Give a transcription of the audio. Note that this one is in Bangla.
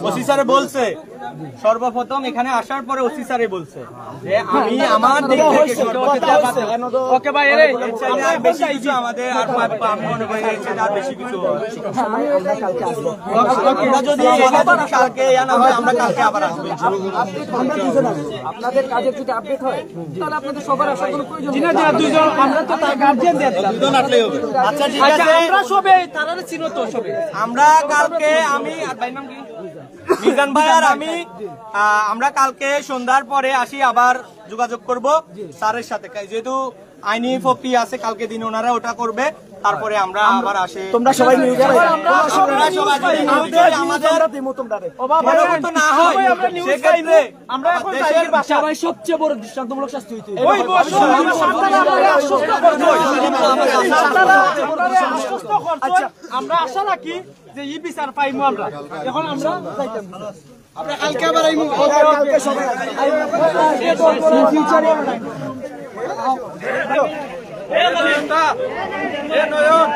ওসি স্যারে বলছে সর্বপ্রথম এখানে আসার পরে ওসি স্যারে বলছে যে আমি আমার দিক থেকে ওকে ভাই বেশি কিছু আমাদের আর আমি মনে করি আর বেশি কিছু যদি কালকে না হয় আমরা কালকে আবার আসবো। আপনাদের কাজের যদি আপডেট হয় তাহলে আপনাদের সবার আসার কোনো প্রয়োজন নেই। দুইজন আমরা তো তার গার্জিয়ান দিয়ে দিলাম, দুজন আসলেই হবে। আচ্ছা ঠিক আছে, আমরা সবে তারা চিনো তো সবে। আমরা কালকে আমি আর ভাই নাম কি মিজান ভাই আর আমি আমরা কালকে সন্ধ্যার পরে আসি আবার যোগাযোগ করব স্যারের সাথে, যেহেতু আইনি কপি আছে কালকে দিন ওনারা ওটা করবে, তারপরে আমরা আবার আসে। তোমরা সবাই নিউজ আমাদের না হয় সেক্ষেত্রে আমরা এখন দেশের সবাই সবচেয়ে বড় দৃষ্টান্তমূলক শাস্তি হইতে আমরা আশা রাখি যে ই বিচার পাইমু। আমরা এখন আমরা আমরা কালকে আবার আইমু। কালকে সবাই ফিউচারে এ নয়ন